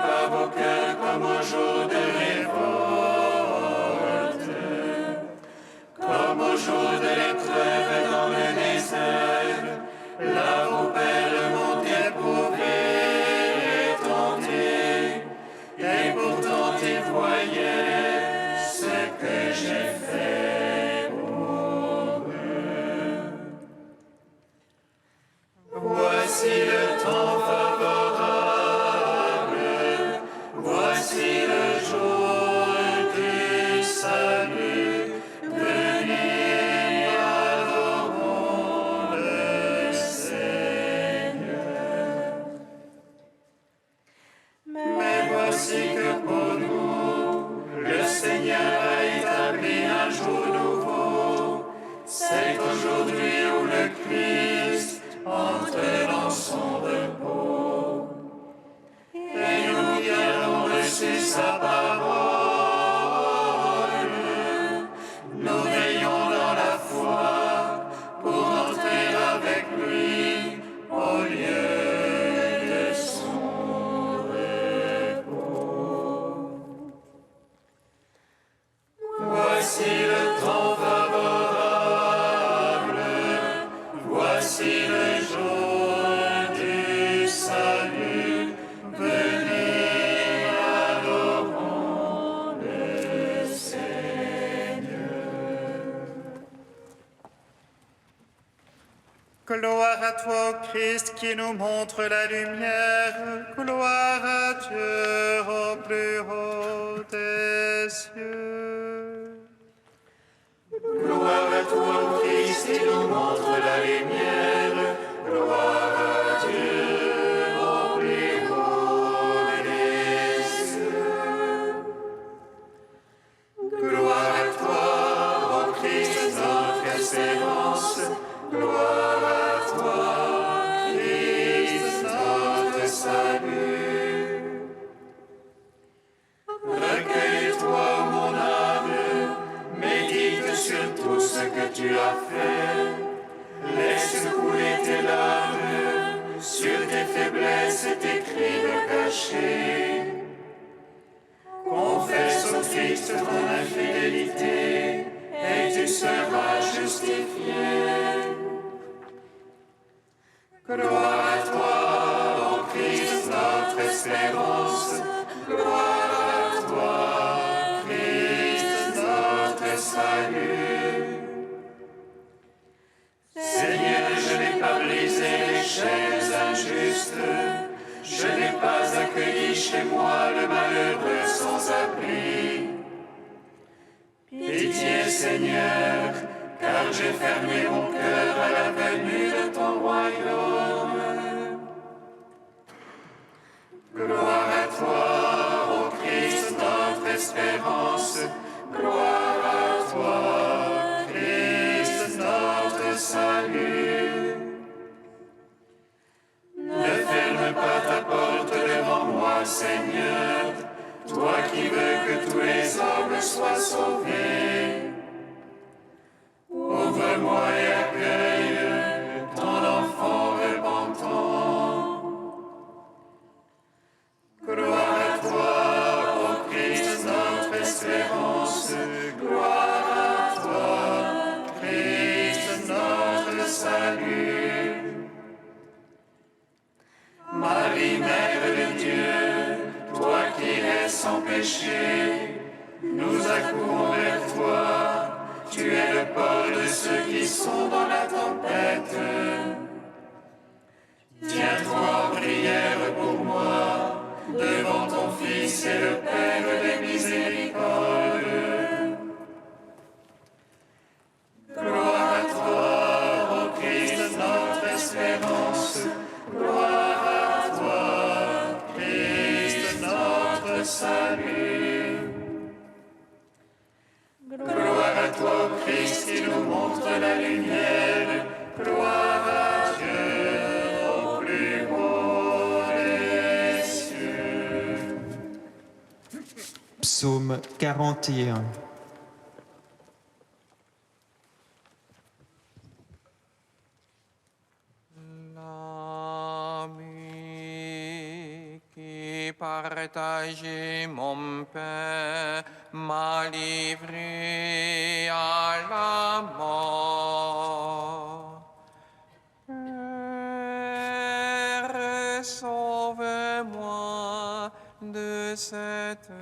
pas vos cœurs comme au jour de révolte, comme au jour de l'épreuve dans le désert, là vos pères m'ont éprouvé et tenté, et pourtant ils voyaient ce que j'ai fait pour eux. Voici le temps favorable, voici le jour du salut. Venez, adorons le Seigneur. Mais voici que pour nous, le Seigneur a établi un jour nouveau. C'est aujourd'hui où le Christ entre dans son repos. Et nous qui avons reçu sa parole, nous veillons dans la foi pour entrer avec lui au lieu de son repos. Voici le temps favorable, voici le jour du salut. Venez, adorons le Seigneur. Gloire à toi, ô Christ, qui nous montre la lumière. Gloire à Dieu au plus haut des cieux. Gloire à toi, Christ, qui nous montre la lumière. Gloire à Dieu au plus haut des cieux. Gloire à toi, ô Christ, notre espérance. Gloire à toi, Christ, notre salut. Recueille-toi, mon âme, médite sur tout ce que tu as fait. Laisse couler tes larmes sur tes faiblesses et tes crimes cachés. Confesse au Christ ton infidélité et tu seras justifié. Gloire à toi, ô Christ, notre espérance. Gloire à toi, Christ, notre salut. Seigneur, je n'ai pas brisé les chaînes injustes. Je n'ai pas accueilli chez moi le malheureux sans abri. Pitié, Seigneur, car j'ai fermé mon cœur à la venue de ton royaume. Gloire à toi, ô Christ, notre espérance. Gloire à toi, Christ, notre salut. Ne ferme pas ta porte devant moi, Seigneur, toi qui veux que tous les hommes soient sauvés. Ouvre-moi et accueille ton enfant repentant. Gloire à toi, ô Christ, notre espérance. Gloire à toi, Christ, notre salut. Marie, Mère de Dieu, toi qui es sans péché, nous accourons vers toi. Tu es le port de ceux qui sont dans la tempête. Tiens-toi en prière pour moi, devant ton Fils et le Père des miséricordes. Gloire à toi, ô Christ, notre espérance. Gloire à toi, Christ, notre salut. Gloire à toi, Christ, qui nous montre la lumière. Gloire à Dieu au plus haut des cieux. Psaume 41. L'ami qui partager mon pain m'a livré à la mort. Père, sauve-moi de cette heure.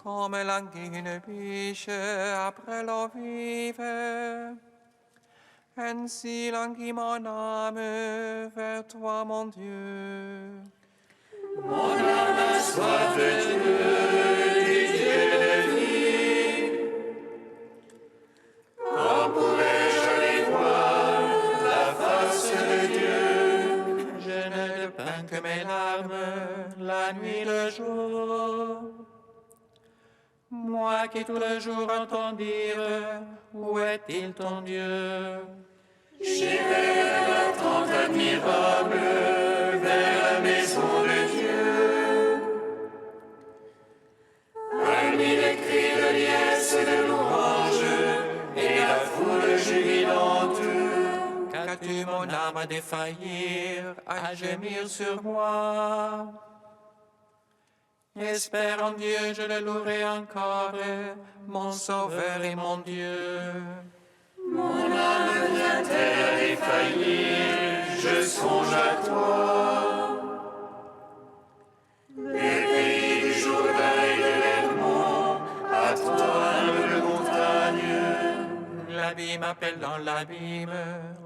Comme l'anguille biche après l'eau vive, ainsi languit mon âme vers toi, mon Dieu. Mon âme a soif de Dieu, du Dieu de vie. Quand pourrais-je aller voir la face de Dieu? Je ne peins que mes larmes, la nuit, le jour. Moi qui tout le jour entends dire, où est-il ton Dieu? J'irai à la tente admirable vers la maison de Dieu. Parmi les cris de liesse et de louange et la foule jubilante, Qu'as-tu mon âme à défaillir, à gémir sur moi? Espère en Dieu, je le louerai encore, mon Sauveur et mon Dieu. mon âme vient-elle à défaillir, je songe à toi. Les pays du Jourdain et de l'Hermon, à toi, de montagne. L'abîme appelle dans l'abîme,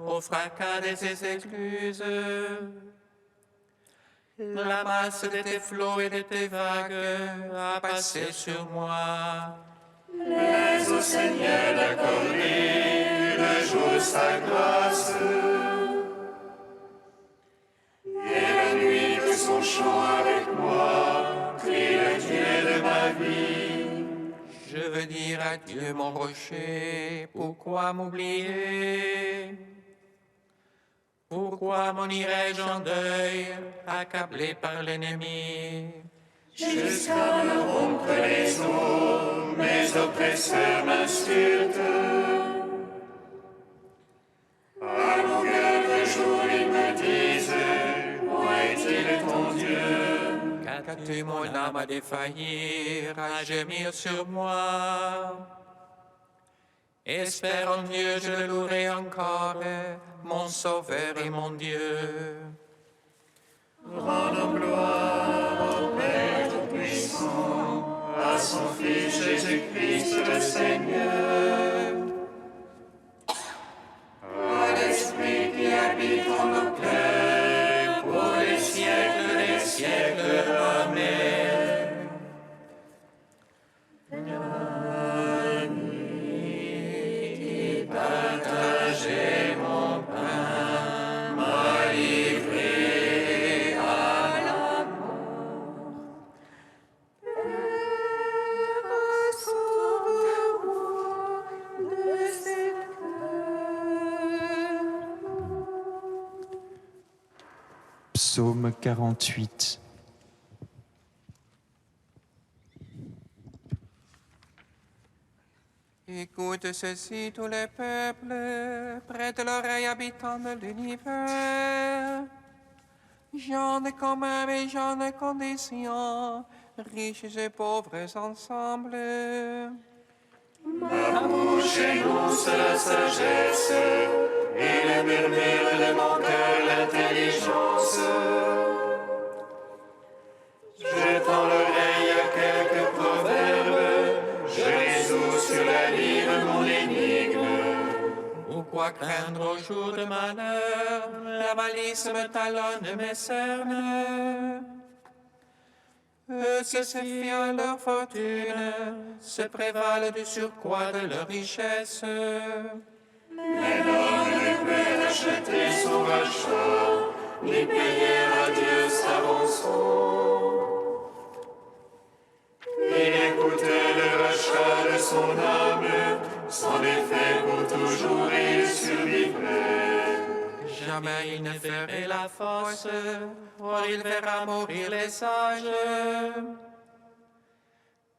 au fracas de ses écluses. La masse de tes flots et de tes vagues a passé sur moi. Mais au Seigneur d'accorder le jour sa grâce. Et la nuit que son chant avec moi, crie le Dieu de ma vie. Je veux dire à Dieu mon rocher, pourquoi m'oublier? Pourquoi m'en irais-je en deuil, accablé par l'ennemi? Jusqu'à me rompre les os, mes oppresseurs m'insultent. À longueur de jour, ils me disent, où est-il ton Dieu? Qu'as-tu mon âme à défaillir, à gémir sur moi? Espère en Dieu, je le louerai encore, mon Sauveur et mon Dieu. Rendons gloire au Père Tout-Puissant, à son Fils Jésus-Christ le Seigneur, à l'Esprit qui habite en nos cœurs, pour les siècles des siècles. Amen. Partagez mon pain, m'a livré à la mort. Père, sauve-moi de cette heure. Psaume 48. Écoute ceci, tous les peuples, prête l'oreille, habitants de l'univers. Gens de commun et gens de condition, riches et pauvres ensemble. Ma bouche énonce la sagesse, et le murmure de mon cœur l'intelligence. Je tends l'oreille à quelques proverbes, je résous sur la livre mon énigme. Pourquoi craindre au jour de malheur, la malice me talonne mes cernes? Eux qui se fient à leur fortune, se prévalent du surcroît de leur richesse. Mais l'homme ne peut acheter son rachat, ni payer à Dieu sa jamais il ne ferait la force, or il verra mourir les sages.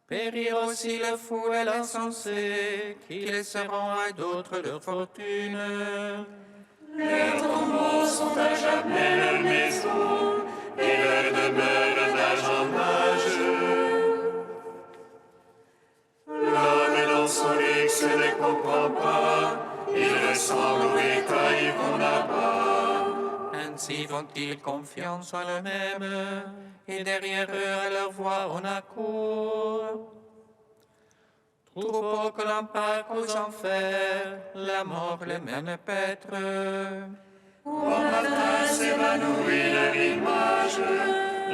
Périr aussi le fou et l'insensé, qui laisseront à d'autres leur fortune. Les tombeaux sont à jamais leur maison, et leur demeure d'âge en âge. L'homme dans son luxe ne comprend pas, il ressemble au bétail qu'on abat. Ainsi font-ils confiance en eux-mêmes, et derrière eux à leur voix on accourt. Troupeaux que l'on parque aux enfers, la mort les mène paître. Au matin s'évanouit leur image,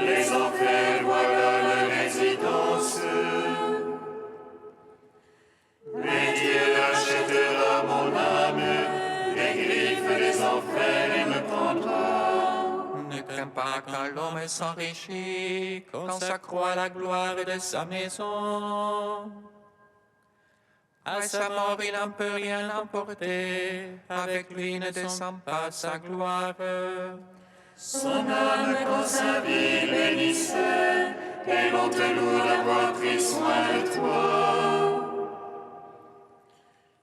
les enfers voilà leur résidence. Mais Dieu achètera mon âme, les griffes des enfers il me prendra. Ne crains pas quand l'homme s'enrichit, qu'on s'accroît à la gloire de sa maison. À sa mort, il n'en peut rien emporter, avec lui ne descend pas sa gloire. Son âme quand sa vie bénissait, et l'on te loue d'avoir pris soin de toi.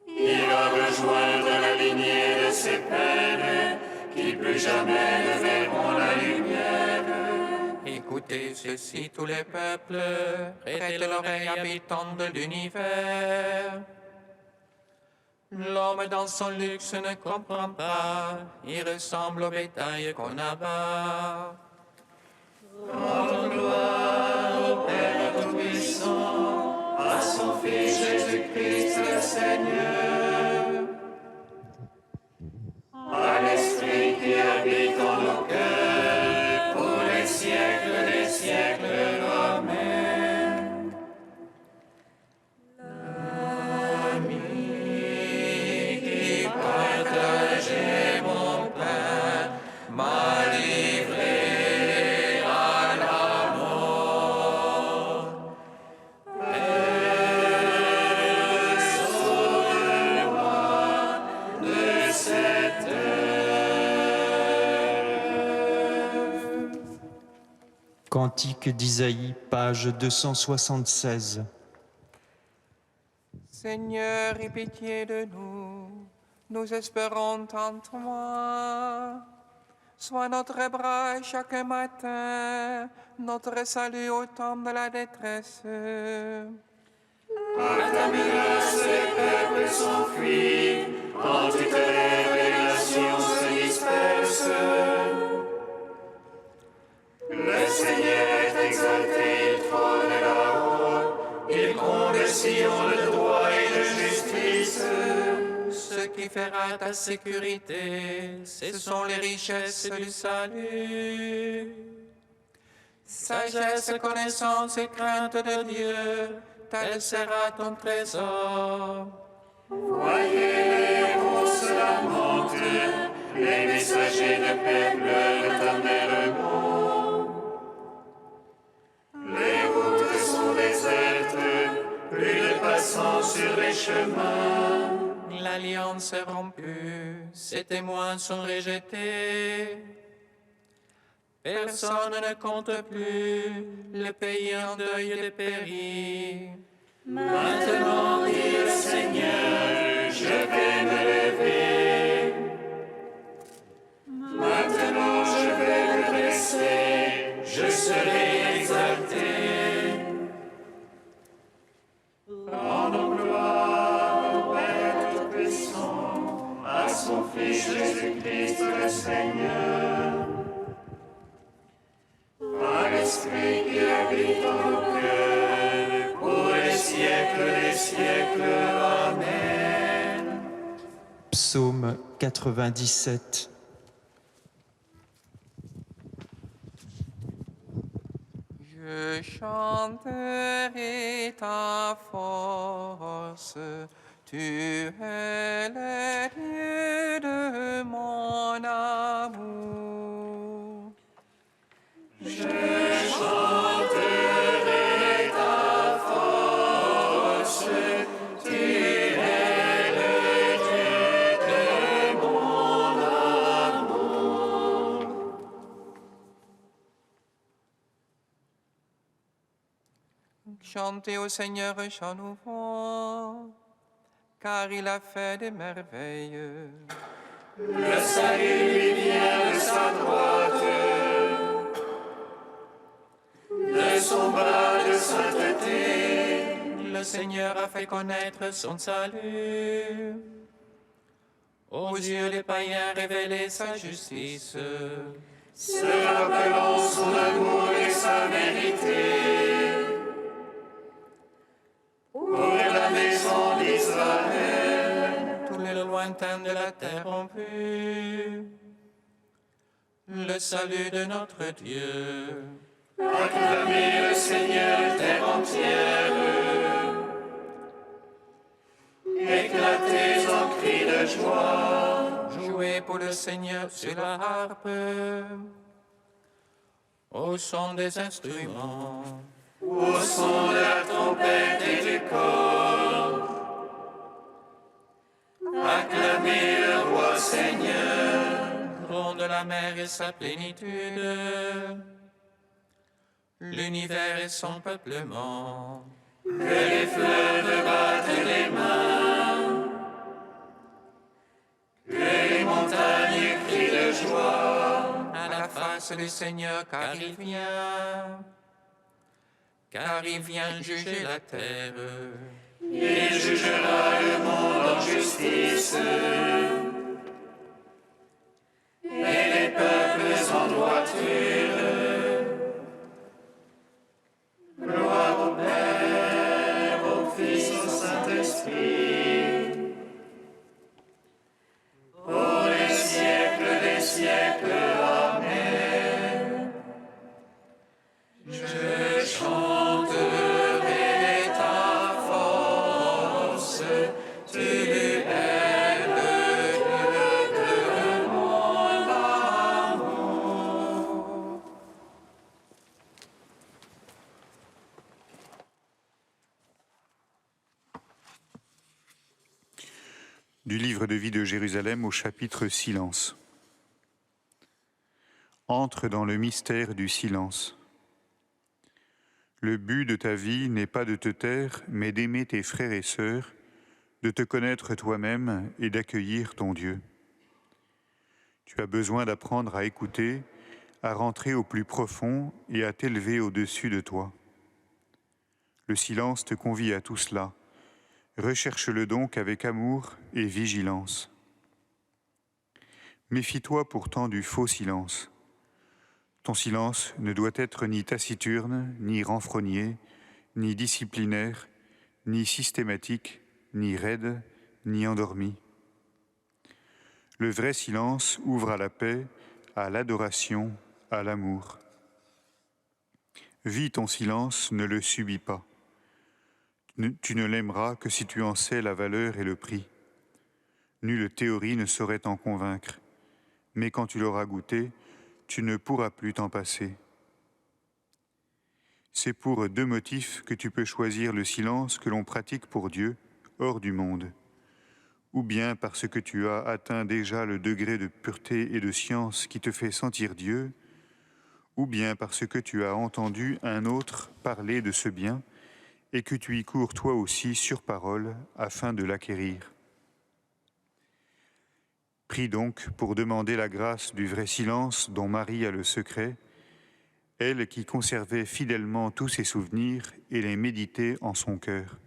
Il va rejoindre la lignée de ses pères, qui plus jamais ne verront la lumière. Écoutez ceci, tous les peuples, prêtez l'oreille, habitants de l'univers. L'homme dans son luxe ne comprend pas, il ressemble au bétail qu'on abat. Rendons gloire au Père Tout-Puissant, à son Fils Jésus-Christ le Seigneur, à l'Esprit qui habite en nos cœurs, pour les siècles des siècles. Amen. L'ami qui partageait mon pain m'a livré à la mort. Père, sauve-moi de cette heure. Cantique d'Isaïe, page 276. Seigneur, aie pitié de nous, nous espérons en toi. Sois notre bras chaque matin, notre salut au temps de la détresse. Par ta menace, les peuples s'enfuient, quand tu te lèves, les nations se dispersent. Le Seigneur est exalté, il trône là-haut, il comble Sion de droit et de justice. Ce qui fera ta sécurité, ce sont les richesses du salut. Sagesse, connaissance et crainte de Dieu, tel sera ton trésor. Voyez les héros se lamentent, les messagers de paix pleurent amèrement. Les routes sont désertes, plus de passants sur les chemins. L'alliance est rompue, ses témoins sont rejetés. Personne ne compte plus, le pays en deuil de péri. Maintenant, dit le Seigneur, je vais me lever. Maintenant, je vais me dresser, je serai exalté. Rendons gloire au Père Tout-Puissant, à son Fils Jésus-Christ le Seigneur, à l'Esprit qui habite en nos cœurs, pour les siècles des siècles. Amen. Psaume 97. Je chanterai ta force, tu es le Dieu de mon amour. Je chanterai ta force, tu es le Dieu de mon amour. Chantez au Seigneur un chant nouveau, car il a fait des merveilles. Le salut lui vient de sa droite, de son bras de sainteté. Le Seigneur a fait connaître son salut. Aux yeux des païens révéler sa justice. Se rappelant son amour et sa vérité. Pour la maison d'Israël, Tous les lointains de la terre ont vu le salut de notre Dieu. acclamez le Seigneur, terre entière. Éclatez en cris de joie. Jouez pour le Seigneur sur la harpe, au son des instruments. Au son de la trompette et du cor. Acclamez le roi Seigneur. Gronde la mer et sa plénitude, l'univers et son peuplement. Que les fleuves battent des mains. Que les montagnes crient de joie. À la face du Seigneur, car il vient juger la terre. Il jugera le monde en justice. Et les peuples en droiture. Gloire au Père, au Fils, au Saint-Esprit. Pour les siècles des siècles. Amen. Je chanterai ta force, tu es le Dieu de mon amour. Du livre de vie de Jérusalem au chapitre Silence. Entre dans le mystère du silence. Le but de ta vie n'est pas de te taire, mais d'aimer tes frères et sœurs, de te connaître toi-même et d'accueillir ton Dieu. Tu as besoin d'apprendre à écouter, à rentrer au plus profond et à t'élever au-dessus de toi. Le silence te convie à tout cela. Recherche-le donc avec amour et vigilance. Méfie-toi pourtant du faux silence. Ton silence ne doit être ni taciturne, ni renfrogné, ni disciplinaire, ni systématique, ni raide, ni endormi. Le vrai silence ouvre à la paix, à l'adoration, à l'amour. Vis ton silence, ne le subis pas. Tu ne l'aimeras que si tu en sais la valeur et le prix. Nulle théorie ne saurait t'en convaincre, mais quand tu l'auras goûté, tu ne pourras plus t'en passer. C'est pour 2 motifs que tu peux choisir le silence que l'on pratique pour Dieu, hors du monde. Ou bien parce que tu as atteint déjà le degré de pureté et de science qui te fait sentir Dieu, ou bien parce que tu as entendu un autre parler de ce bien et que tu y cours toi aussi sur parole afin de l'acquérir. Prie donc pour demander la grâce du vrai silence dont Marie a le secret, elle qui conservait fidèlement tous ses souvenirs et les méditait en son cœur.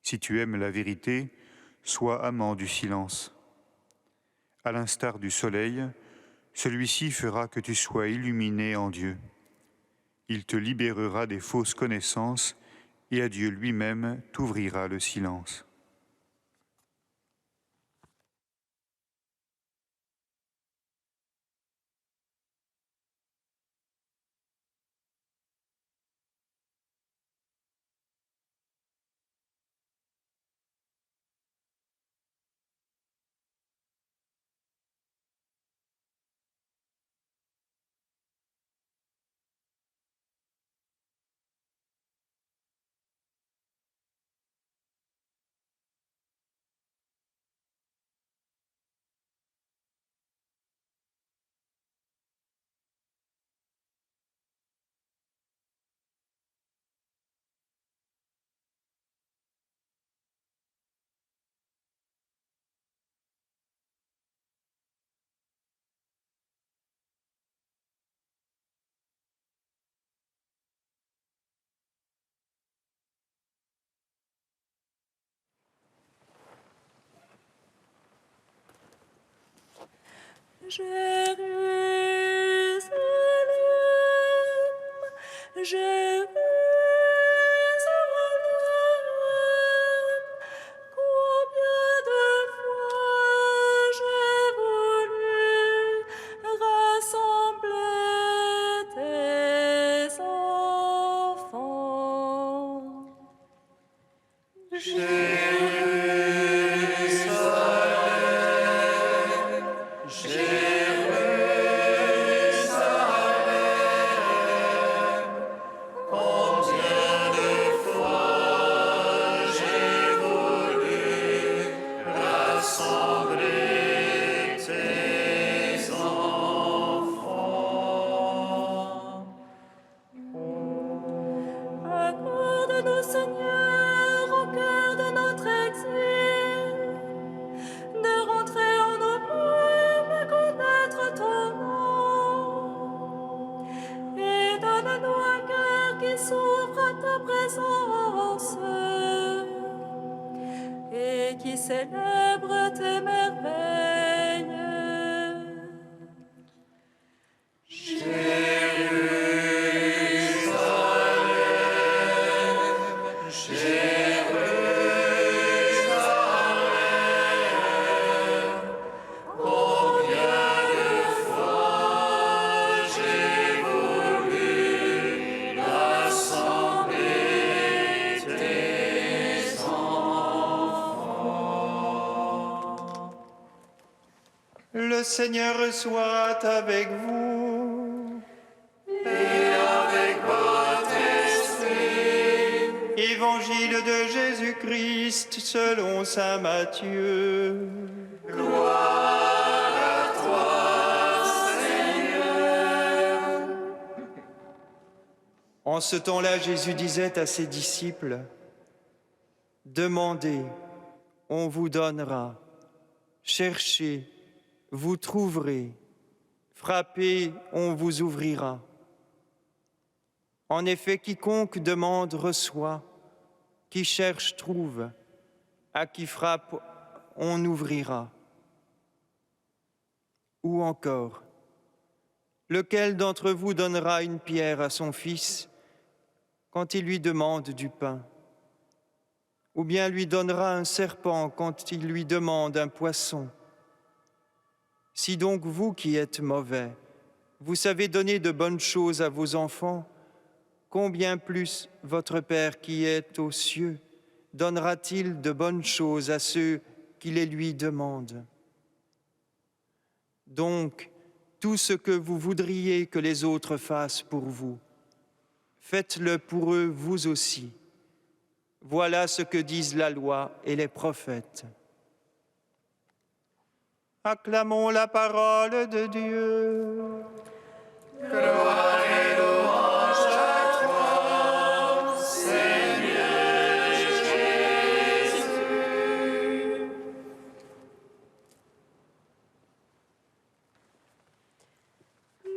Si tu aimes la vérité, sois amant du silence. À l'instar du soleil, celui-ci fera que tu sois illuminé en Dieu. Il te libérera des fausses connaissances et à Dieu lui-même t'ouvrira le silence. Jérusalem, combien de fois j'ai voulu rassembler tes enfants. Accorde-nous, Seigneur, au cœur de notre exil, de rentrer en nos brumes et connaître ton nom. Et donne-nous un cœur qui s'ouvre à ta présence et qui célèbre tes merveilles. Le Seigneur soit avec vous. Et avec votre esprit. Évangile de Jésus-Christ selon saint Matthieu. Gloire à toi, Seigneur. En ce temps-là, Jésus disait à ses disciples, « Demandez, on vous donnera. Cherchez, vous trouverez. Frappez, on vous ouvrira. En effet, quiconque demande reçoit, qui cherche trouve, à qui frappe on ouvrira. » Ou encore, lequel d'entre vous donnera une pierre à son fils quand il lui demande du pain? Ou bien lui donnera un serpent quand il lui demande un poisson? Si donc vous qui êtes mauvais, vous savez donner de bonnes choses à vos enfants, combien plus votre Père qui est aux cieux donnera-t-il de bonnes choses à ceux qui les lui demandent? Donc, tout ce que vous voudriez que les autres fassent pour vous, faites-le pour eux vous aussi. Voilà ce que disent la loi et les prophètes. Acclamons la parole de Dieu. Gloire et louange à toi, Seigneur Jésus.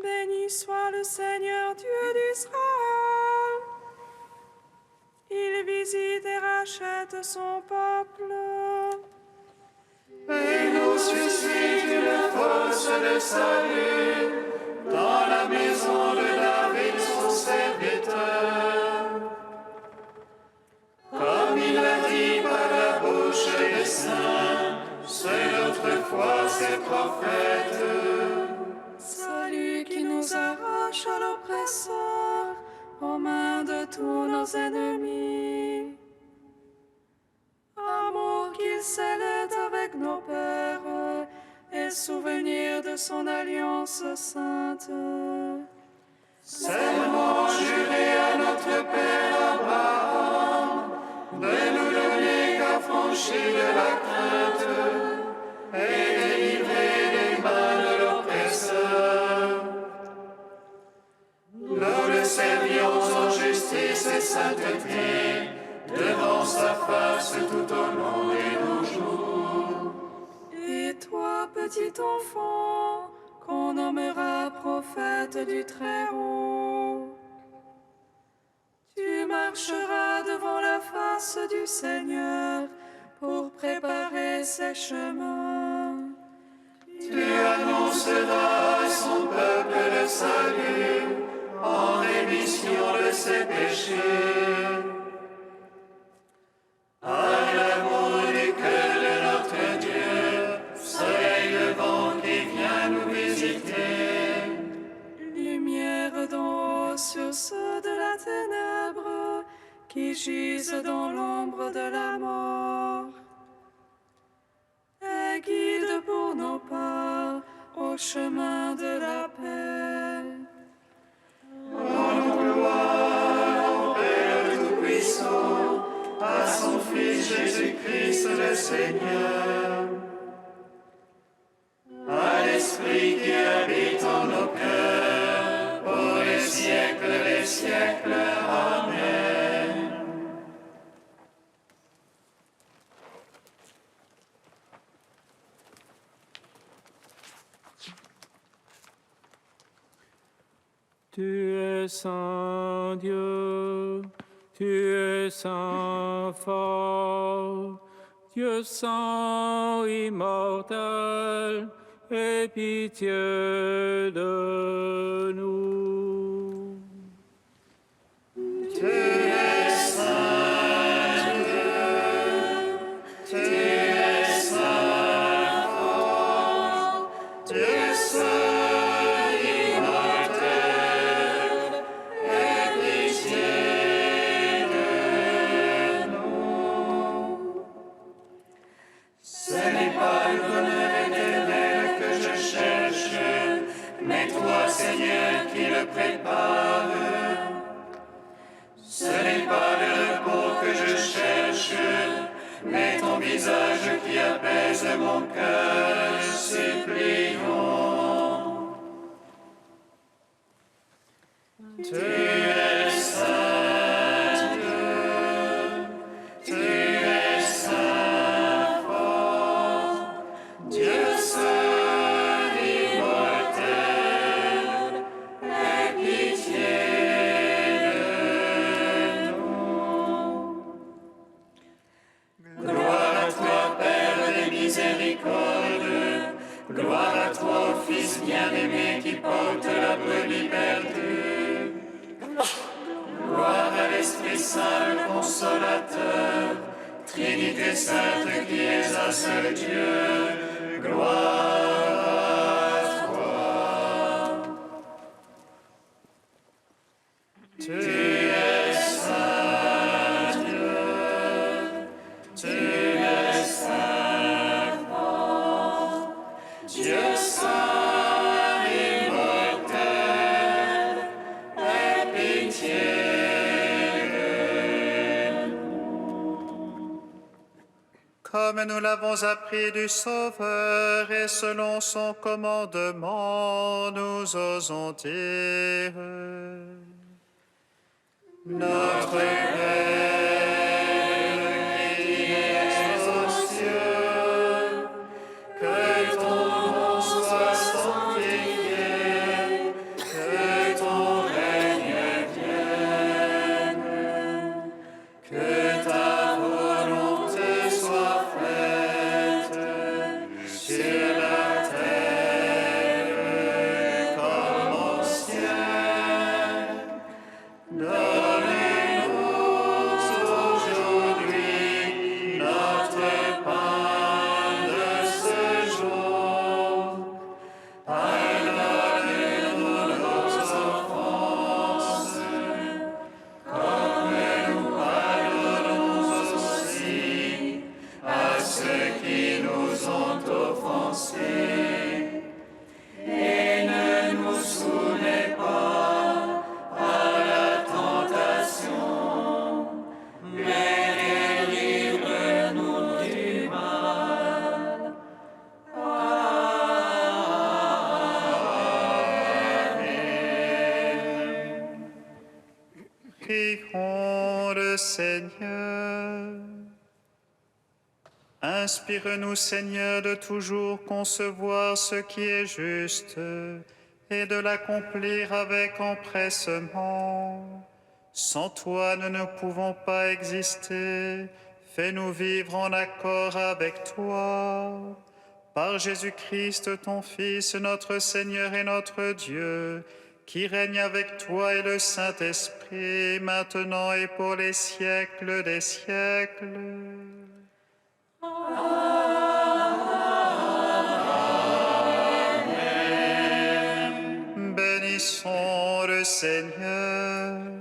Béni soit le Seigneur Dieu d'Israël. Il visite et rachète son peuple. Et nous suscite une force de salut dans la maison de David, son serviteur. Comme il l'a dit par la bouche des saints, c'est autrefois ses prophètes. Salut qui nous arrache à l'oppresseur, aux mains de tous nos ennemis. Amour qu'il scellait avec nos pères, et souvenir de son alliance sainte. Serment juré à notre Père Abraham, de nous donner qu'affranchis de la crainte, et délivrer des mains de l'oppresseur. Nous le servions en justice et sainteté, devant sa face tout au long de nos jours. Et toi, petit enfant, qu'on nommera prophète du Très-Haut, tu marcheras devant la face du Seigneur pour préparer ses chemins. Tu annonces annoncera à son peuple le salut en rémission de ses péchés. Acclamons du cœur de notre Dieu, soleil levant qui vient nous visiter. Lumière d'en haut sur ceux de la ténèbre, qui gisent dans l'ombre de la mort. Et guide pour nos pas au chemin de la paix. Rendons gloire au Père Tout-Puissant, à son Fils Jésus-Christ le Seigneur, à l'Esprit qui habite en nos cœurs, pour les siècles des siècles. Amen. Tu es saint Dieu, tu es saint fort, Dieu saint immortel, aie pitié de nous. Tu es saint Dieu, tu es saint fort, Dieu saint immortel, aie pitié de nous. Ce n'est pas le bonheur éternel que je cherche, mais toi, Seigneur, qui le prépare. Ce n'est pas le repos que je cherche, mais ton visage qui apaise mon cœur, supplions. Tu es saint Dieu, tu es saint fort, Dieu saint immortel, aie pitié de nous. Gloire à toi, Père des miséricordes, gloire à toi, ô Fils bien-aimé qui porte la brebis perdue. Gloire à l'Esprit Saint, le Consolateur, Trinité Sainte qui est un seul Dieu. Gloire à toi. Tu es saint Dieu, tu es saint fort, Dieu saint immortel, aie pitié de nous. Comme nous l'avons appris du Sauveur et selon son commandement, nous osons dire: Notre Père, qui es aux cieux, que ton nom soit sanctifié, que ton règne vienne, que ta volonté soit faite sur la terre comme au ciel. Donne-nous aujourd'hui notre pain de ce jour. Pardonne-nous nos offenses, comme nous pardonnons aussi à ceux qui nous ont offensés. Et ne nous soumets pas à la tentation, mais délivre-nous du mal. Amen. Prions le Seigneur. Inspire-nous, Seigneur, de toujours concevoir ce qui est juste et de l'accomplir avec empressement. Sans toi, nous ne pouvons pas exister. Fais-nous vivre en accord avec toi. Par Jésus-Christ, ton Fils, notre Seigneur et notre Dieu, qui règne avec toi et le Saint-Esprit, maintenant et pour les siècles des siècles. Amen. Bénissons le Seigneur.